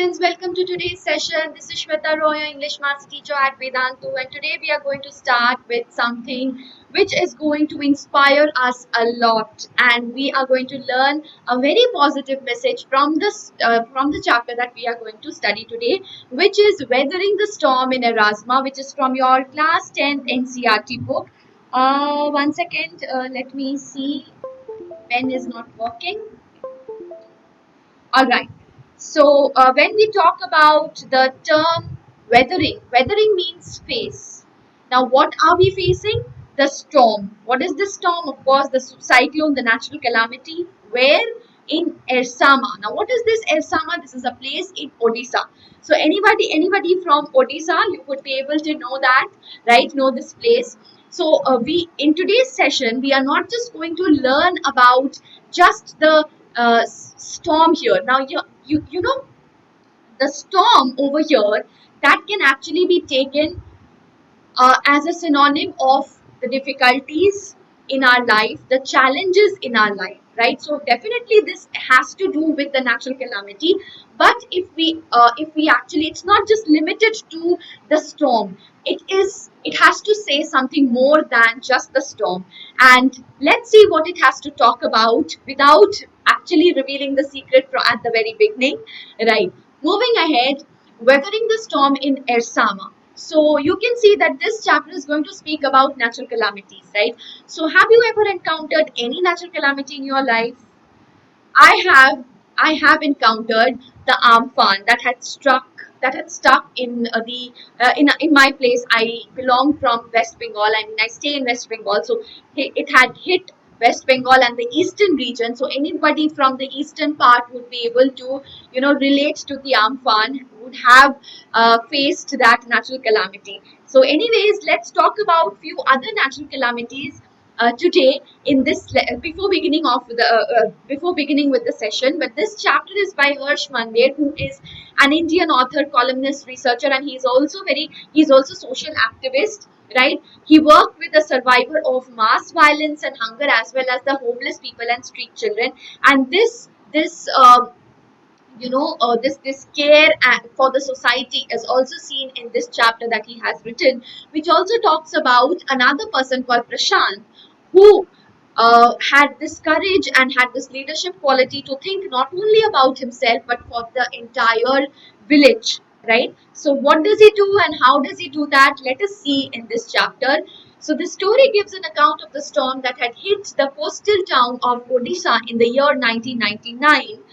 students, welcome to today's session. This is Sweta, your English maths teacher at Vedantu, and today we are going to start with something which is going to inspire us a lot, and we are going to learn a very positive message from the chapter that we are going to study today, which is Weathering the Storm in Erasma, which is from your class 10th NCERT book. One second, let me see. Pen is not working. All right. So when we talk about the term weathering means face. Now, what are we facing? The storm. What is the storm? Of course, the cyclone, the natural calamity. Where? In Ersama. Now, what is this Ersama? This is a place in Odisha. So, anybody from Odisha, you would be able to know that, right? Know this place. So, we in today's session, we are not just going to learn about just the storm here. Now, you know the storm over here that can actually be taken as a synonym of the difficulties in our life, the challenges in our life, right? So definitely this has to do with the natural calamity. But if we actually, it's not just limited to the storm. It has to say something more than just the storm. And let's see what it has to talk about without actually revealing the secret at the very beginning, right? Moving ahead, weathering the storm in Ersama. So you can see that this chapter is going to speak about natural calamities, right? So have you ever encountered any natural calamity in your life? I have I have encountered the Amphan that had stuck in the in my place. I belong from West Bengal. I mean, I stay in West Bengal, so it had hit West Bengal and the eastern region. So anybody from the eastern part would be able to relate to the Amphan, would have faced that natural calamity. So anyways, let's talk about few other natural calamities today in this before beginning with the session. But this chapter is by Harsh Mandir, who is an Indian author, columnist, researcher, and he's also social activist, right? He worked with the survivor of mass violence and hunger, as well as the homeless people and street children. And this care for the society is also seen in this chapter that he has written, which also talks about another person called Prashant, who had this courage and had this leadership quality to think not only about himself but for the entire village, right? So what does he do and how does he do that? Let us see in this chapter. So the story gives an account of the storm that had hit the coastal town of Odisha in the year 1999.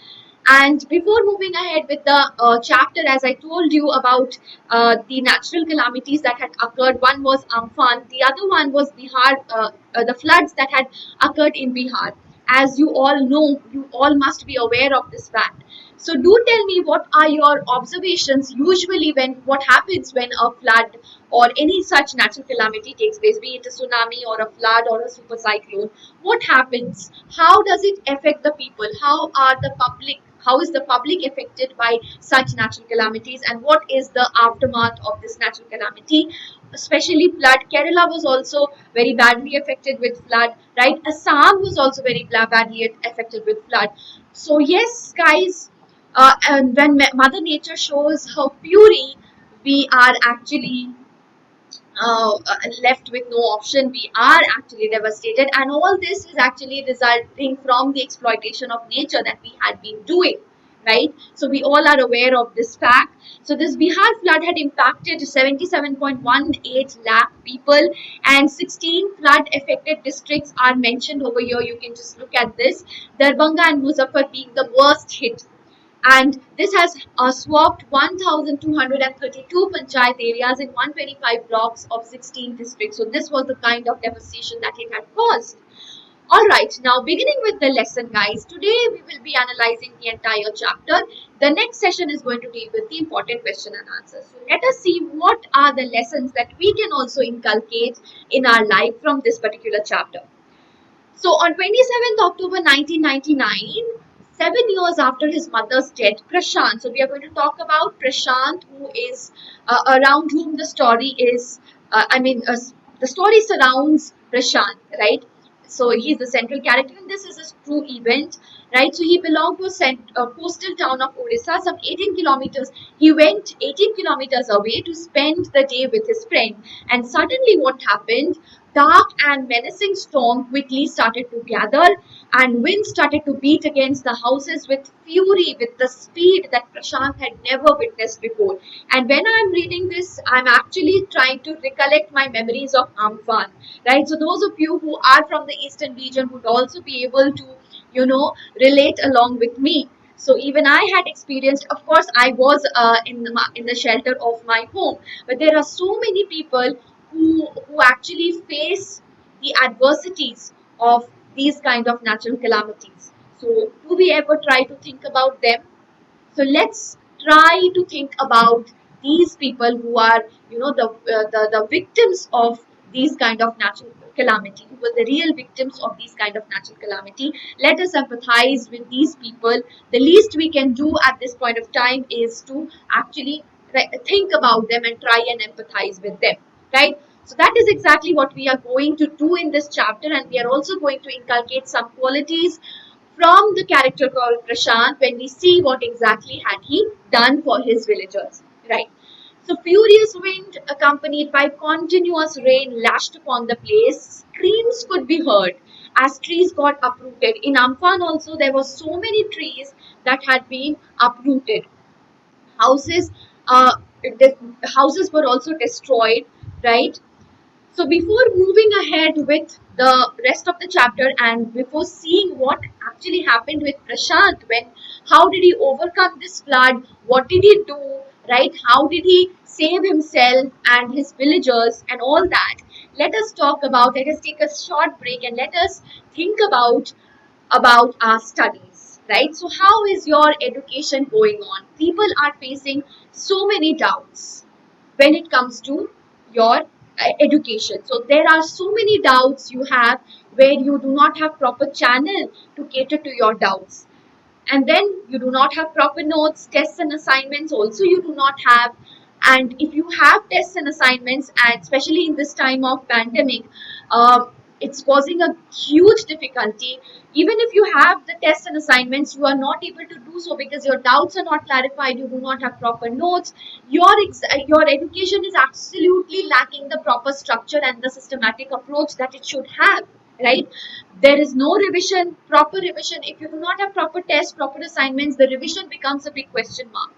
And before moving ahead with the chapter, as I told you about the natural calamities that had occurred, one was Amphan, the other one was Bihar, the floods that had occurred in Bihar. As you all know, you all must be aware of this fact. So do tell me, what are your observations usually when what happens when a flood or any such natural calamity takes place, be it a tsunami or a flood or a super cyclone? What happens? How does it affect the people? How is the public affected by such natural calamities, and what is the aftermath of this natural calamity? Especially flood. Kerala was also very badly affected with flood, right? Assam was also very badly affected with flood. So yes, guys, and when Mother Nature shows her fury, we are actually left with no option. We are actually devastated, and all this is actually resulting from the exploitation of nature that we had been doing, right? So we all are aware of this fact. So this Bihar flood had impacted 77.18 lakh people, and 16 flood affected districts are mentioned over here. You can just look at this. Darbhanga and Muzaffar being the worst hit, and this has swapped 1,232 panchayat areas in 125 blocks of 16 districts. So this was the kind of devastation that it had caused. Alright, now beginning with the lesson, guys. Today we will be analyzing the entire chapter. The next session is going to deal with the important question and answers. So let us see what are the lessons that we can also inculcate in our life from this particular chapter. So on 27th October 1999, 7 years after his mother's death, Prashant. So we are going to talk about Prashant, who is around whom the story is. The story surrounds Prashant, right? So he's the central character, and this is a true event, right? So he belonged to a coastal town of Odisha, some 18 kilometers. He went 18 kilometers away to spend the day with his friend. And suddenly, what happened? Dark and menacing storm quickly started to gather, and wind started to beat against the houses with fury, with the speed that Prashant had never witnessed before. And when I'm reading this, I'm actually trying to recollect my memories of Amphan, right? So those of you who are from the eastern region would also be able to, relate along with me. So even I had experienced, of course, I was in the shelter of my home, but there are so many people who actually face the adversities of these kind of natural calamities. So do we ever try to think about them? So let's try to think about these people who are, the victims of these kind of natural calamity, who were the real victims of these kind of natural calamity. Let us empathize with these people. The least we can do at this point of time is to actually think about them and try and empathize with them, right? So that is exactly what we are going to do in this chapter, and we are also going to inculcate some qualities from the character called Prashant when we see what exactly had he done for his villagers, right? So furious wind accompanied by continuous rain lashed upon the place. Screams could be heard as trees got uprooted. In Amphan also there were so many trees that had been uprooted. Houses, the houses were also destroyed, right? So before moving ahead with the rest of the chapter and before seeing what actually happened with Prashant, how did he overcome this flood? What did he do? Right? How did he save himself and his villagers and all that? Let us take a short break and let us think about our studies, right? So how is your education going on? People are facing so many doubts when it comes to your education. So there are so many doubts you have where you do not have proper channel to cater to your doubts, and then you do not have proper notes, tests and assignments also you do not have. And if you have tests and assignments, and especially in this time of pandemic, it's causing a huge difficulty. Even if you have the tests and assignments, you are not able to do so because your doubts are not clarified, you do not have proper notes. Your education is absolutely lacking the proper structure and the systematic approach that it should have, right? There is no revision, proper revision. If you do not have proper tests, proper assignments, the revision becomes a big question mark.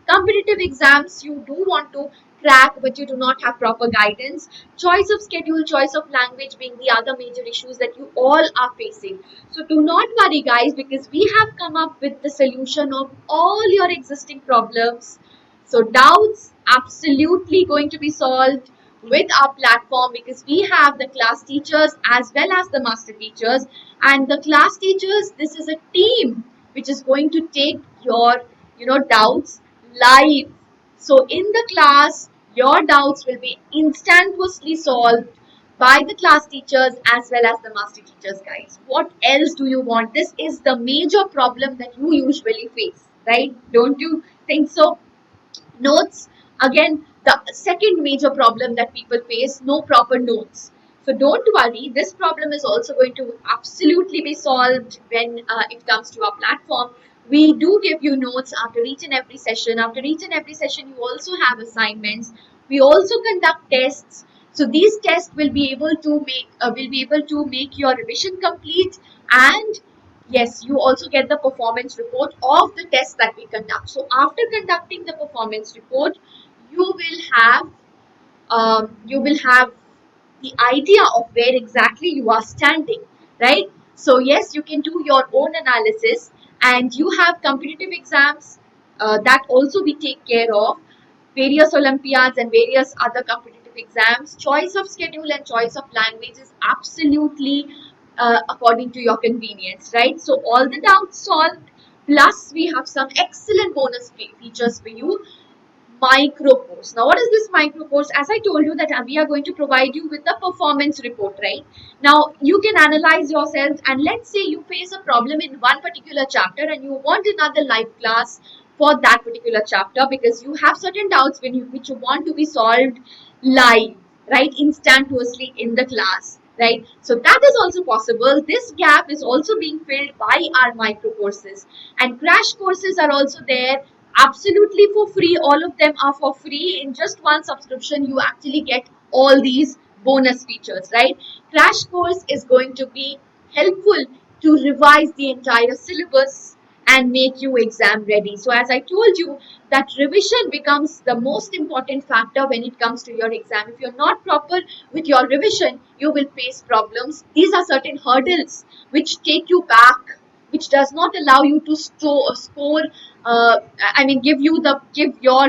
Competitive exams you do want to crack, but you do not have proper guidance. Choice of schedule, choice of language being the other major issues that you all are facing. So do not worry guys, because we have come up with the solution of all your existing problems. So doubts absolutely going to be solved with our platform, because we have the class teachers as well as the master teachers. And the class teachers, this is a team which is going to take your doubts live. So in the class, your doubts will be instantaneously solved by the class teachers as well as the master teachers, guys. What else do you want? This is the major problem that you usually face, right? Don't you think so? Notes, again, the second major problem that people face, no proper notes. So don't worry, this problem is also going to absolutely be solved when it comes to our platform. We do give you notes after each and every session. After each and every session, you also have assignments. We also conduct tests. So these tests will be able to make your revision complete. And yes, you also get the performance report of the test that we conduct. So after conducting the performance report, you will have the idea of where exactly you are standing, right? So yes, you can do your own analysis, and you have competitive exams that also we take care of, various Olympiads and various other competitive exams. Choice of schedule and choice of language is absolutely according to your convenience, right? So all the doubts solved. Plus, we have some excellent bonus features for you. Micro course. Now, what is this micro course? As I told you that we are going to provide you with the performance report, right? Now, you can analyze yourself, and let's say you face a problem in one particular chapter and you want another live class for that particular chapter because you have certain doubts which you want to be solved live, right? Instantaneously in the class. right? So that is also possible. This gap is also being filled by our micro courses, and crash courses are also there absolutely for free. All of them are for free. In just one subscription you actually get all these bonus features, right? Crash course is going to be helpful to revise the entire syllabus and make you exam ready. So as I told you, that revision becomes the most important factor when it comes to your exam. If you're not proper with your revision, you will face problems. These are certain hurdles which take you back, which does not allow you to score. I mean, give your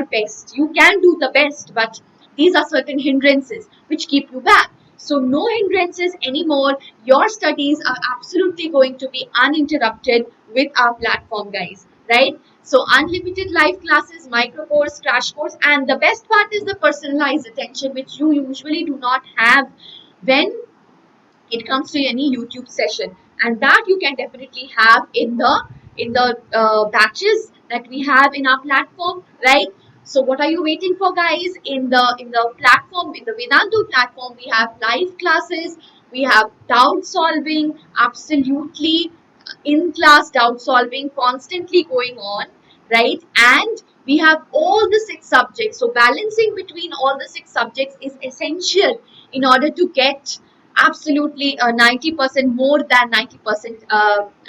best. You can do the best, but these are certain hindrances which keep you back. So no hindrances anymore. Your studies are absolutely going to be uninterrupted with our platform, guys, right? So unlimited live classes, micro course, crash course, and the best part is the personalized attention, which you usually do not have when it comes to any YouTube session, and that you can definitely have in the batches that we have in our platform, right? So what are you waiting for, guys? In the platform, in the Vedantu platform, we have live classes, we have doubt solving, absolutely in class doubt solving constantly going on, right? And we have all the 6 subjects. So balancing between all the 6 subjects is essential in order to get absolutely 90% more than 90%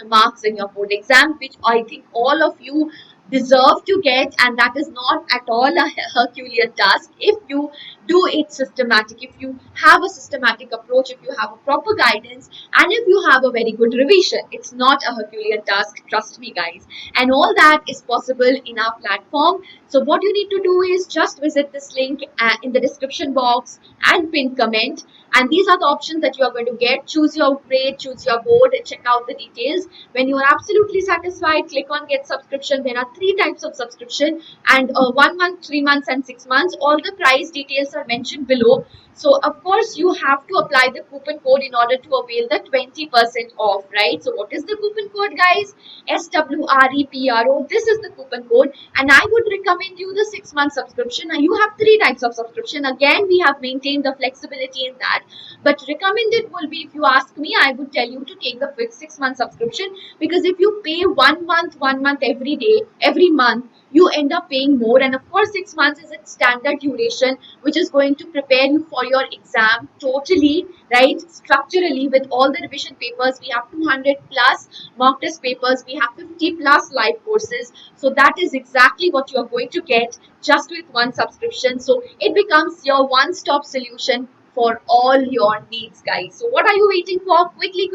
marks in your board exam, which I think all of you deserve to get, and that is not at all a Herculean task if you do it systematic, if you have a systematic approach, if you have a proper guidance, and if you have a very good revision. It's not a Herculean task, trust me, guys. And all that is possible in our platform. So what you need to do is just visit this link in the description box and pin comment, and these are the options that you are going to get. Choose your grade, choose your board, and check out the details. When you are absolutely satisfied, click on get subscription. There are 3 types of subscription, and 1 month, 3 months, and 6 months. All the price details are mentioned below. So of course you have to apply the coupon code in order to avail the 20% off, right? So what is the coupon code, guys? SWREPRO. This is the coupon code, and I would recommend you the 6-month subscription. And you have 3 types of subscription. Again, we have maintained the flexibility in that, but recommended will be, if you ask me, I would tell you to take the 6-month subscription, because if you pay 1 month every day, every month, you end up paying more. And of course 6 months is its standard duration, which is going to prepare you for your exam totally, right? Structurally, with all the revision papers, we have 200 plus mock test papers, we have 50 plus live courses. So that is exactly what you are going to get just with one subscription. So it becomes your one-stop solution for all your needs, guys. So what are you waiting for? Quickly,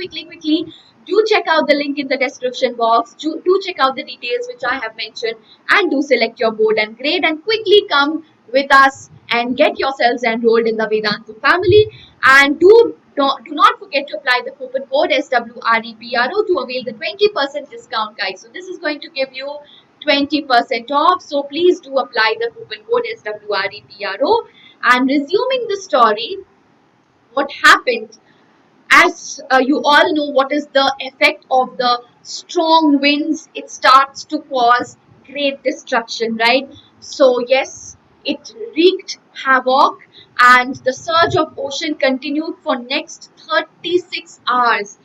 do check out the link in the description box. Do check out the details which I have mentioned, and do select your board and grade, and quickly come with us and get yourselves enrolled in the Vedantu family. And do not forget to apply the coupon code SWREPRO to avail the 20% discount, guys. So this is going to give you 20% off. So please do apply the coupon code SWREPRO. And resuming the story, what happened, as you all know, what is the effect of the strong winds? It starts to cause great destruction, right? So yes, it wreaked havoc, and the surge of ocean continued for next 36 hours.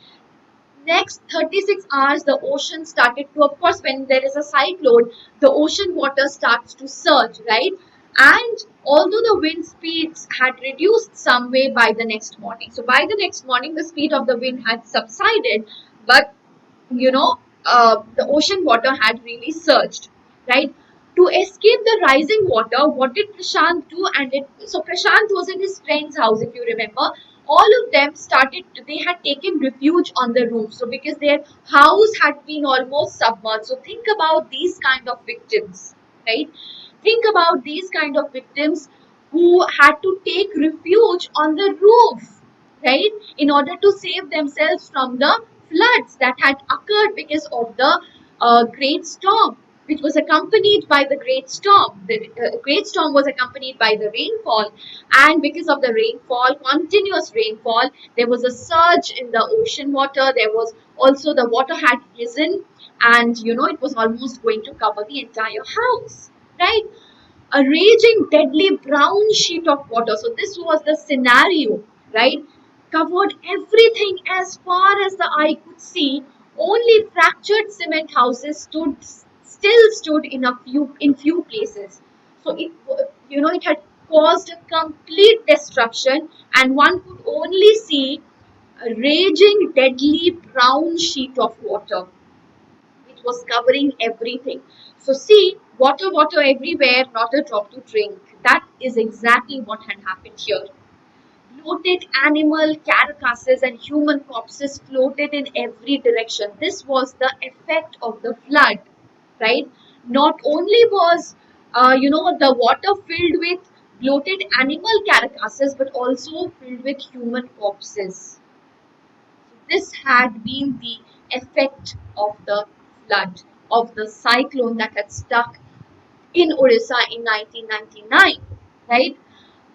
Next 36 hours, the ocean started to, of course, when there is a cyclone, the ocean water starts to surge, right? And although the wind speeds had reduced some way by the next morning, so by the next morning, the speed of the wind had subsided, but you know, the ocean water had really surged, right? To escape the rising water, what did Prashant do? So Prashant was in his friend's house, if you remember. All of them they had taken refuge on the roof. So because their house had been almost submerged. So think about these kind of victims, right? Think about these kind of victims who had to take refuge on the roof, right, in order to save themselves from the floods that had occurred because of the great storm, which was accompanied by the great storm. The great storm was accompanied by the rainfall, and because of the rainfall, continuous rainfall, there was a surge in the ocean water. There was also, the water had risen, and it was almost going to cover the entire house, right? A raging, deadly brown sheet of water. So this was the scenario, right? covered everything as far as the eye could see. Only fractured cement houses still stood in few places. So it had caused a complete destruction, and one could only see a raging, deadly brown sheet of water. It was covering everything. So see, water, water everywhere, not a drop to drink. That is exactly what had happened here. Bloated animal carcasses and human corpses floated in every direction. This was the effect of the flood, right? Not only was, the water filled with bloated animal carcasses, but also filled with human corpses. This had been the effect of the flood, of the cyclone that had struck in Orissa in 1999, right?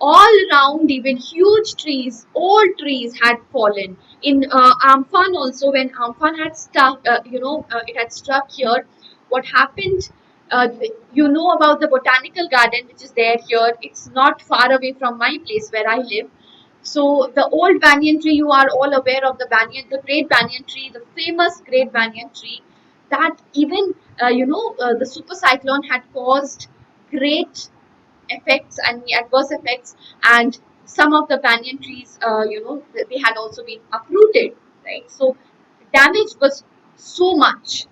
All around, even huge trees, old trees had fallen. In Amphan also, when Amphan had struck, it had struck here, what happened, you know about the botanical garden which is there here. It's not far away from my place where I live. So the old banyan tree, you are all aware of the great banyan tree, the famous great banyan tree, that even, the super cyclone had caused great effects and adverse effects, and some of the banyan trees, they had also been uprooted, right? So damage was so much.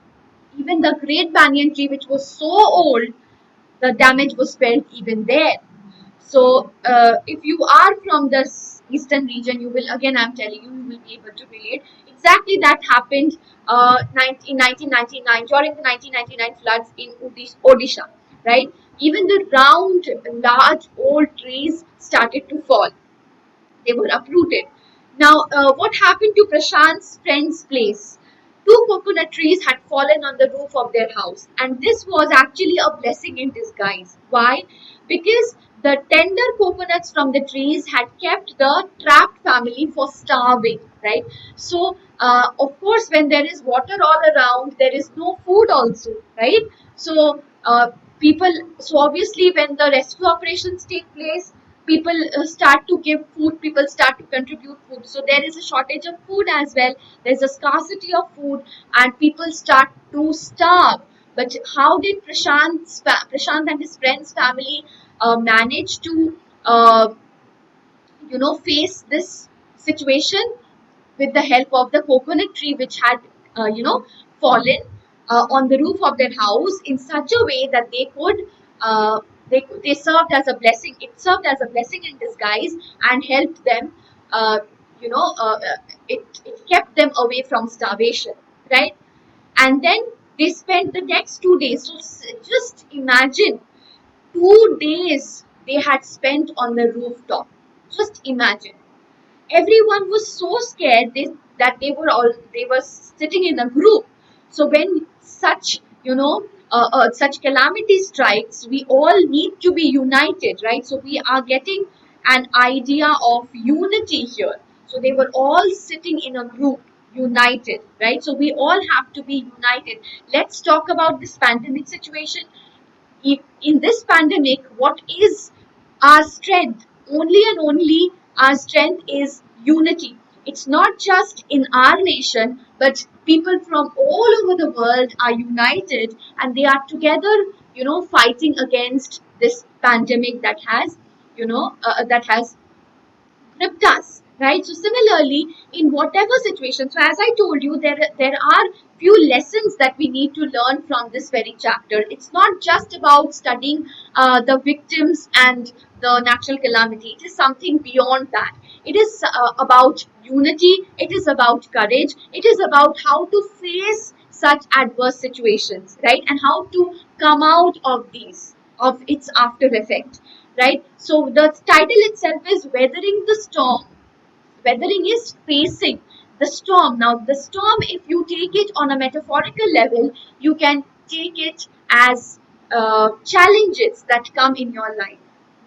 Even the great banyan tree, which was so old, the damage was felt even there. So if you are from this eastern region, you will, again I'm telling you, you will be able to relate. Exactly that happened in 1999, during the 1999 floods in Odisha, right? Even the round, large, old trees started to fall. They were uprooted. Now, what happened to Prashant's friend's place? Two coconut trees had fallen on the roof of their house, and this was actually a blessing in disguise. Why? Because the tender coconuts from the trees had kept the trapped family for starving, right? So, of course, when there is water all around, there is no food also, right? So, people, so obviously, when the rescue operations take place, people start to give food, people start to contribute food, so there is a shortage of food as well, there's a scarcity of food, and people start to starve. But how did Prashant and his friends family manage to face this situation? With the help of the coconut tree which had fallen on the roof of their house in such a way that they could they served as a blessing. It served as a blessing in disguise and helped them, uh, you know uh, uh, it kept them away from starvation, right? And then they spent the next 2 days. So just imagine, 2 days they had spent on the rooftop. Just imagine, everyone was so scared that they were sitting in a group. So when such calamity strikes, we all need to be united, right? So we are getting an idea of unity here. So they were all sitting in a group, united, right? So we all have to be united. Let's talk about this pandemic situation. In this pandemic, what is our strength? Only and only our strength is unity. It's not just in our nation, but people from all over the world are united, and they are together, fighting against this pandemic that has gripped us, right? So similarly, in whatever situation, so as I told you, there are few lessons that we need to learn from this very chapter. It's not just about studying the victims and the natural calamity. It is something beyond that. It is about unity. It is about courage. It is about how to face such adverse situations, right? And how to come out of its after effect, right? So the title itself is Weathering the Storm. Weathering is facing the storm. Now, the storm, if you take it on a metaphorical level, you can take it as challenges that come in your life,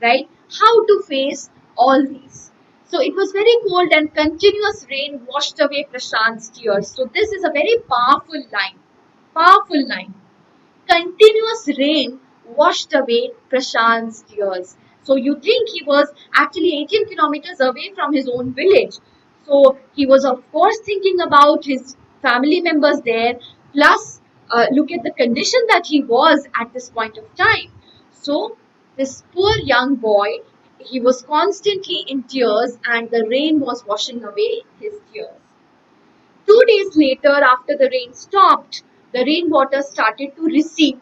right? How to face all these. So it was very cold and continuous rain washed away Prashant's tears. So this is a very powerful line. Powerful line. Continuous rain washed away Prashant's tears. So you think he was actually 18 kilometers away from his own village. So he was, of course, thinking about his family members there, plus look at the condition that he was at this point of time. So this poor young boy, he was constantly in tears, and the rain was washing away his tears. 2 days later, after the rain stopped, the rainwater started to recede.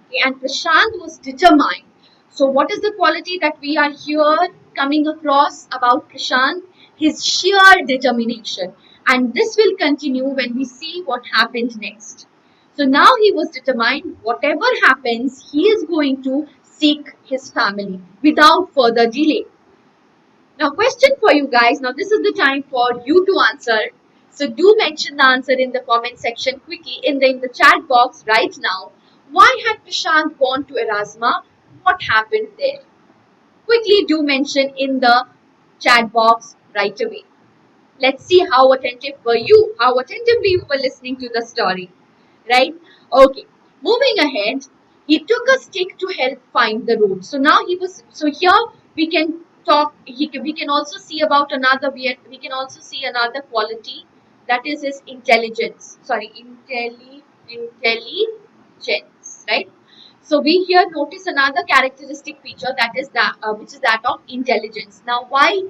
Okay, and Prashant was determined. So, what is the quality that we are here coming across about Prashant? His sheer determination. And this will continue when we see what happened next. So, now he was determined, whatever happens, he is going to seek his family without further delay. Now, question for you guys. Now, this is the time for you to answer. So, do mention the answer in the comment section quickly in the chat box right now. Why had Prashant gone to Erasma? What happened there? Quickly do mention in the chat box right away. Let's see how attentive were you, how attentively you were listening to the story, right? Okay, moving ahead, he took a stick to help find the road. So now so here we can talk, we can also see about another, we can also see another quality, that is his intelligence, intelligence, right? So we here notice another characteristic feature, that is that which is that of intelligence. Now, why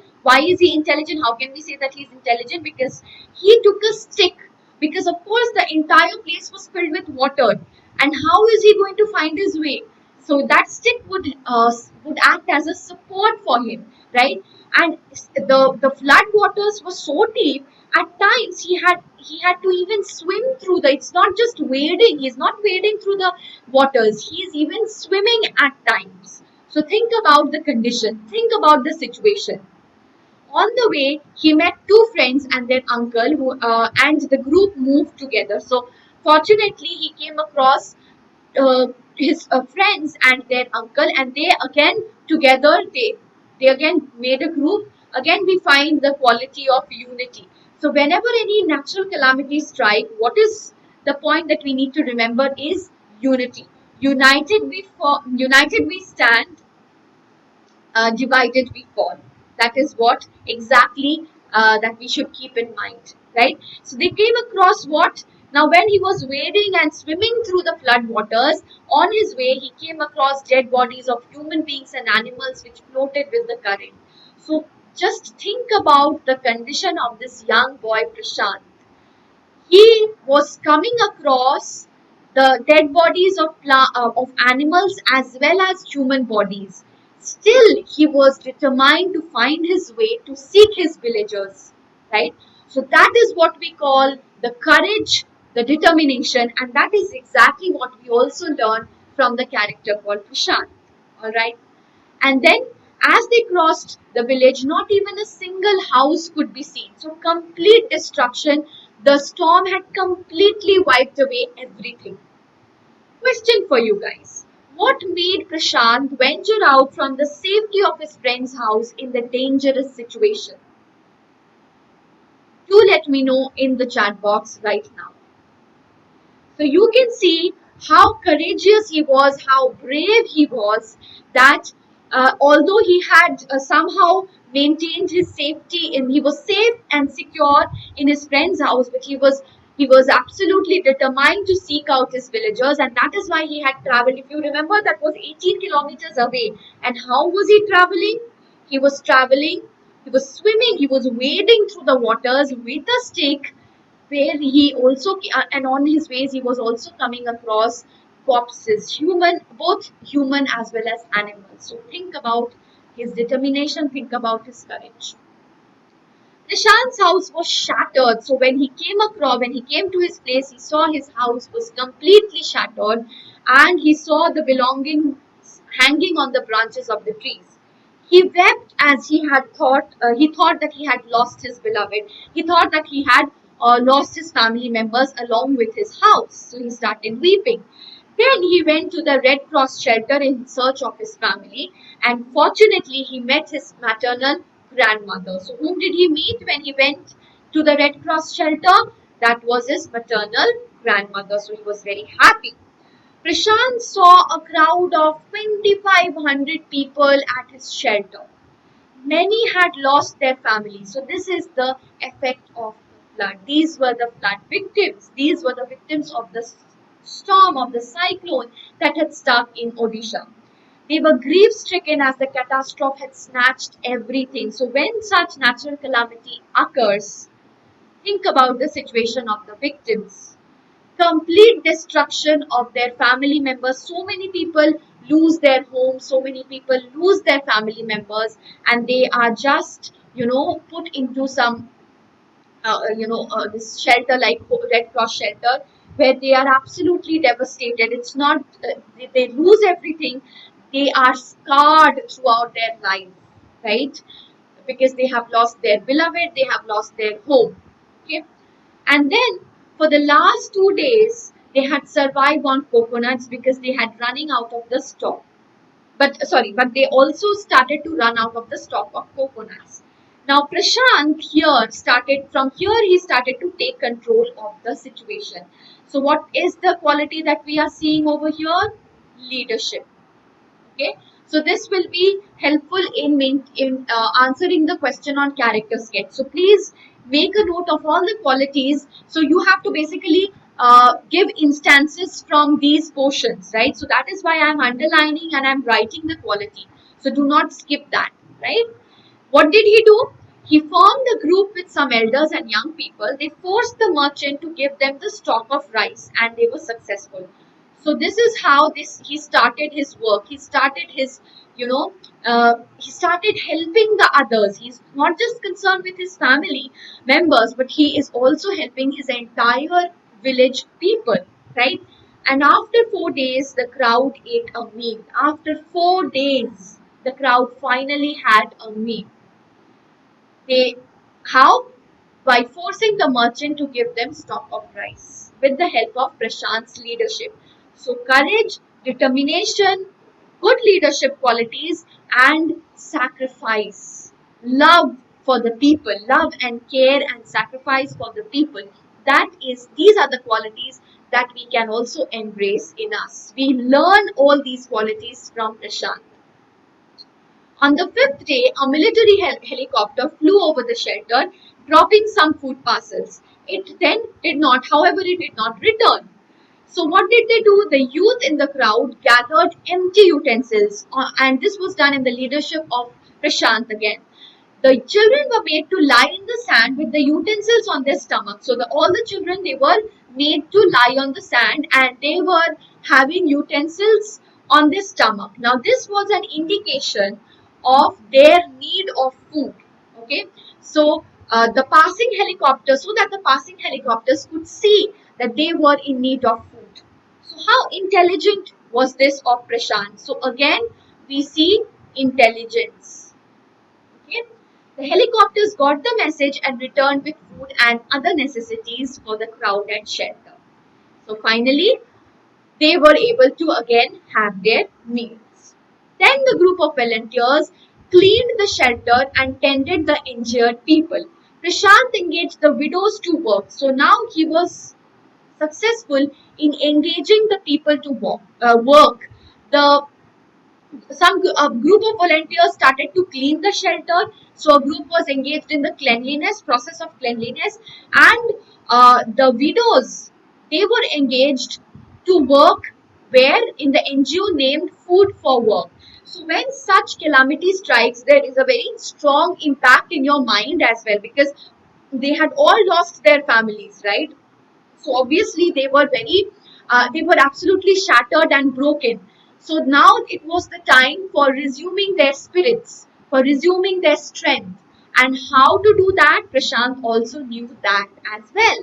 is he intelligent? How can we say that he's intelligent? Because he took a stick. Because of course the entire place was filled with water, and how is he going to find his way? So that stick would act as a support for him, right? And the flood waters were so deep. At times he had to even swim through the. It's not just wading. He's not wading through the waters. He is even swimming at times. So think about the condition. Think about the situation. On the way, he met two friends and their uncle, and the group moved together. So fortunately, he came across his friends and their uncle, and they again together they again made a group. Again, we find the quality of unity. So whenever any natural calamities strike, what is the point that we need to remember is unity. United we stand, divided we fall. That is what exactly that we should keep in mind, right? So they came across what? Now, when he was wading and swimming through the flood waters, on his way he came across dead bodies of human beings and animals which floated with the current. So just think about the condition of this young boy Prashant. He was coming across the dead bodies of animals as well as human bodies. Still, he was determined to find his way to seek his villagers, right? So that is what we call the courage, the determination, and that is exactly what we also learn from the character called Prashant. All right. And then, as they crossed the village, not even a single house could be seen. So, complete destruction. The storm had completely wiped away everything. Question for you guys. What made Prashant venture out from the safety of his friend's house in the dangerous situation? Do let me know in the chat box right now. So you can see how courageous he was, how brave he was, that although he had somehow maintained his safety and he was safe and secure in his friend's house, but he was absolutely determined to seek out his villagers, and that is why he had traveled. If you remember, that was 18 kilometers away. And how was he traveling? He was traveling, he was swimming, he was wading through the waters with a stick, where he also and on his ways he was also coming across corpses, both human as well as animals. So think about his determination, think about his courage. Prashant's house was shattered. So when he came to his place, he saw his house was completely shattered, and he saw the belongings hanging on the branches of the trees. He wept as he thought that he had lost his beloved. He thought that he had lost his family members along with his house. So he started weeping. Then he went to the Red Cross shelter in search of his family, and fortunately he met his maternal grandmother. So whom did he meet when he went to the Red Cross shelter? That was his maternal grandmother. So he was very happy. Prashant saw a crowd of 2,500 people at his shelter. Many had lost their families. So this is the effect of the flood. These were the flood victims. These were the victims of the storm, of the cyclone that had struck in Odisha. They were grief stricken as the catastrophe had snatched everything. So when such natural calamity occurs, think about the situation of the victims. Complete destruction of their family members. So many people lose their homes, so many people lose their family members, and they are just, put into some, this shelter like Red Cross shelter, where they are absolutely devastated. It's not, they lose everything, they are scarred throughout their life, right? Because they have lost their beloved, they have lost their home. Okay. And then for the last 2 days, they had survived on coconuts because they had running out of the stock. But they also started to run out of the stock of coconuts. Now Prashant he started to take control of the situation. So what is the quality that we are seeing over here? Leadership. Okay, so this will be helpful in answering the question on character sketch. So please make a note of all the qualities. So you have to basically give instances from these portions, right? So that is why I'm underlining and I'm writing the quality. So do not skip that, right? What did he do? He formed a group with some elders and young people. They forced the merchant to give them the stock of rice, and they were successful. So this is how he started his work. He started his, he started helping the others. He's not just concerned with his family members, but he is also helping his entire village people, right? And after 4 days, the crowd ate a meal. After 4 days, the crowd finally had a meal. They how? By forcing the merchant to give them stock of rice with the help of Prashant's leadership. So courage, determination, good leadership qualities, and sacrifice. Love for the people, love and care and sacrifice for the people. These are the qualities that we can also embrace in us. We learn all these qualities from Prashant. On the fifth day, a military helicopter flew over the shelter, dropping some food parcels. It did not return. So what did they do? The youth in the crowd gathered empty utensils, and this was done in the leadership of Prashant again. The children were made to lie in the sand with the utensils on their stomach. So all the children, they were made to lie on the sand, and they were having utensils on their stomach. Now this was an indication of their need of food. Okay, so so that the passing helicopters could see that they were in need of food. So how intelligent was this of Prashant? So again, we see intelligence. Okay. The helicopters got the message and returned with food and other necessities for the crowd and shelter. So finally, they were able to again have their meals. Then the group of volunteers cleaned the shelter and tended the injured people. Prashant engaged the widows to work. So now he was successful in engaging the people to work. The a group of volunteers started to clean the shelter. So a group was engaged in the process of cleanliness, and the widows, they were engaged to work where in the NGO named Food for Work. So when such calamity strikes, there is a very strong impact in your mind as well, because they had all lost their families, right? So obviously they were absolutely shattered and broken. So now it was the time for resuming their spirits, for resuming their strength. And how to do that? Prashant also knew that as well.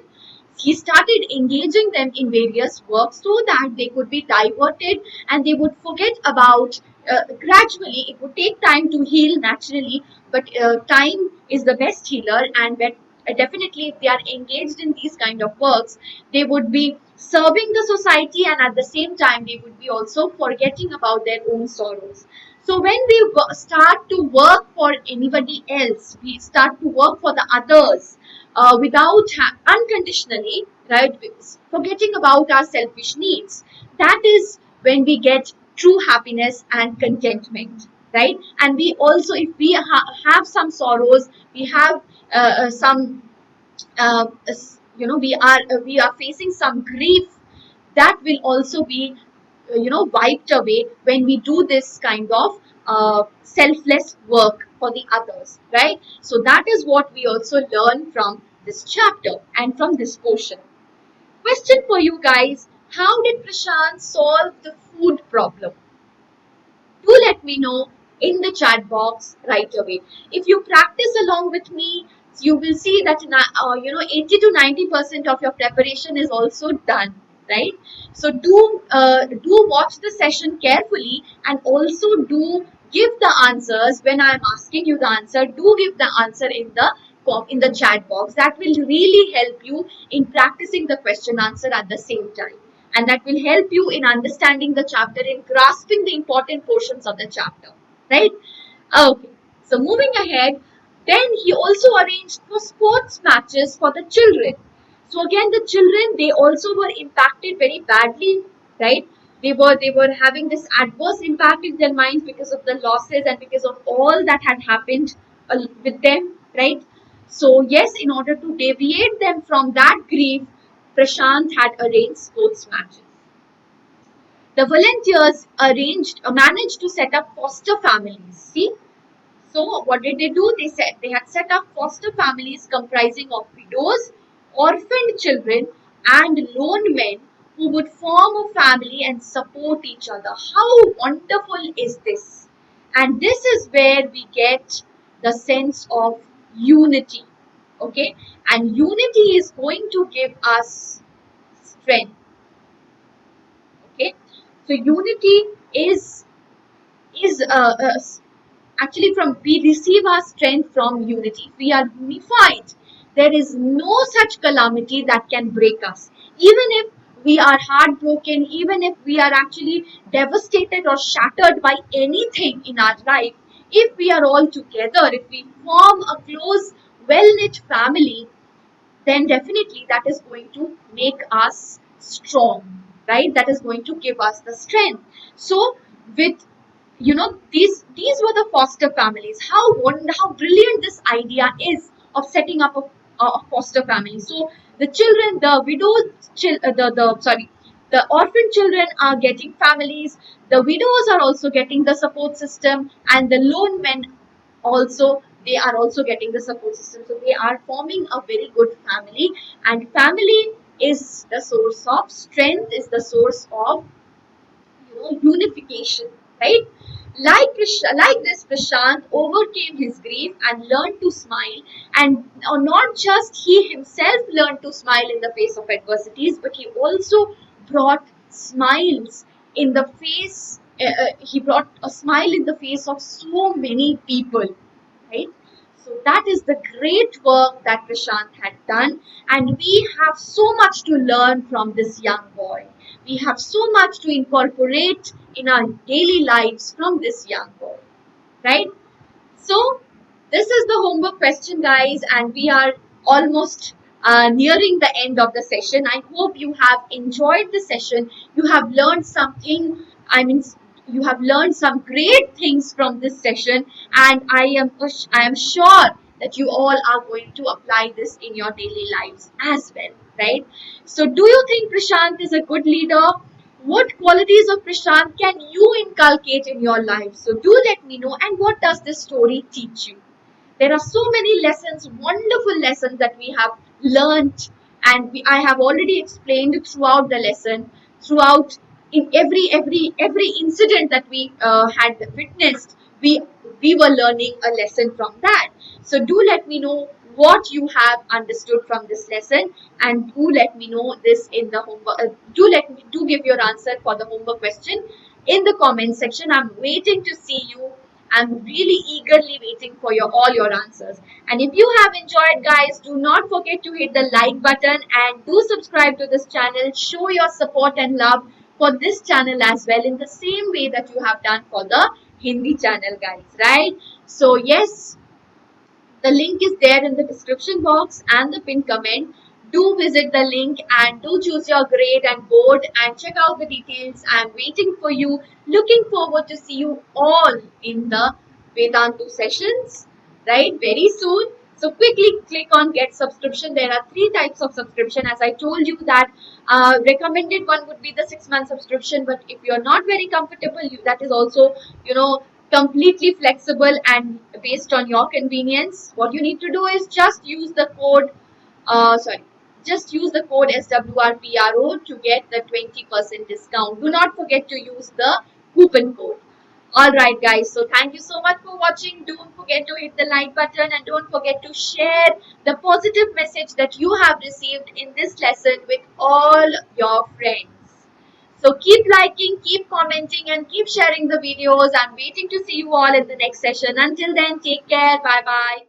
He started engaging them in various work so that they could be diverted and they would forget about, gradually. It would take time to heal naturally, but time is the best healer. And definitely if they are engaged in these kind of works, they would be serving the society, and at the same time they would be also forgetting about their own sorrows. So when we start to work for anybody else, we start to work for the others, without unconditionally, right, forgetting about our selfish needs, that is when we get true happiness and contentment. right? And we also, if we have some sorrows, we have some we are facing some grief, that will also be wiped away when we do this kind of selfless work for the others, right? So that is what we also learn from this chapter and from this portion. Question for you guys: how did Prashant solve the food problem? Do let me know in the chat box right away. If you practice along with me, you will see that 80 to 90% of your preparation is also done, right? So do watch the session carefully, and also do give the answers when I am asking you the answer. Do give the answer in the chat box. That will really help you in practicing the question answer at the same time, and that will help you in understanding the chapter, in grasping the important portions of the chapter, right? Okay, so moving ahead, then he also arranged for sports matches for the children. So again, the children, they also were impacted very badly, right? They were having this adverse impact in their minds because of the losses and because of all that had happened with them, right? So yes, in order to deviate them from that grief, Prashant had arranged sports matches. The volunteers managed to set up foster families. See, so what did they do? They said they had set up foster families comprising of widows, orphaned children, and lone men who would form a family and support each other. How wonderful is this? And this is where we get the sense of unity. Okay, and unity is going to give us strength. Okay, so unity is actually, from we receive our strength from unity. We are unified. There is no such calamity that can break us. Even if we are heartbroken, even if we are actually devastated or shattered by anything in our life, if we are all together, if we form a close, well knit family, then definitely that is going to make us strong, right? That is going to give us the strength. So, with these were the foster families. How brilliant this idea is of setting up a foster family. So the children, the widows, the sorry, the orphan children are getting families. The widows are also getting the support system, and the lone men also, they are also getting the support system. So they are forming a very good family, and family is the source of strength, is the source of unification, right? Like this, Prashant overcame his grief and learned to smile. And not just he himself learned to smile in the face of adversities, but he also brought smiles in the face. He brought a smile in the face of so many people, right? So that is the great work that Prashant had done, and we have so much to learn from this young boy. We have so much to incorporate in our daily lives from this young boy, right? So this is the homework question, guys, and we are almost nearing the end of the session. I hope you have enjoyed the session. You have learned something. I mean, you have learned some great things from this session, and I am sure that you all are going to apply this in your daily lives as well, right? So, do you think Prashant is a good leader? What qualities of Prashant can you inculcate in your life? So do let me know. And what does this story teach you? There are so many lessons, wonderful lessons that we have learnt, and I have already explained throughout the lesson, throughout in every incident that we had witnessed. We were learning a lesson from that. So do let me know what you have understood from this lesson, and do let me know this in the homework. Do give your answer for the homework question in the comment section. I'm waiting to see you. I'm really eagerly waiting for all your answers. And if you have enjoyed, guys, do not forget to hit the like button and do subscribe to this channel. Show your support and love for this channel as well, in the same way that you have done for the Hindi channel, guys, right? So yes, the link is there in the description box and the pinned comment. do visit the link and do choose your grade and board and check out the details. I'm waiting for you. Looking forward to see you all in the Vedantu sessions, right? Very soon. So quickly click on get subscription. There are three types of subscription. As I told you that recommended one would be the 6 month subscription. But if you're not very comfortable, that is also, completely flexible and based on your convenience. What you need to do is just use the code sorry, just use the code SWRPRO to get the 20% discount. Do not forget to use the coupon code. Alright guys, so thank you so much for watching. Don't forget to hit the like button and don't forget to share the positive message that you have received in this lesson with all your friends. So keep liking, keep commenting and keep sharing the videos. I'm waiting to see you all in the next session. Until then, take care. Bye bye.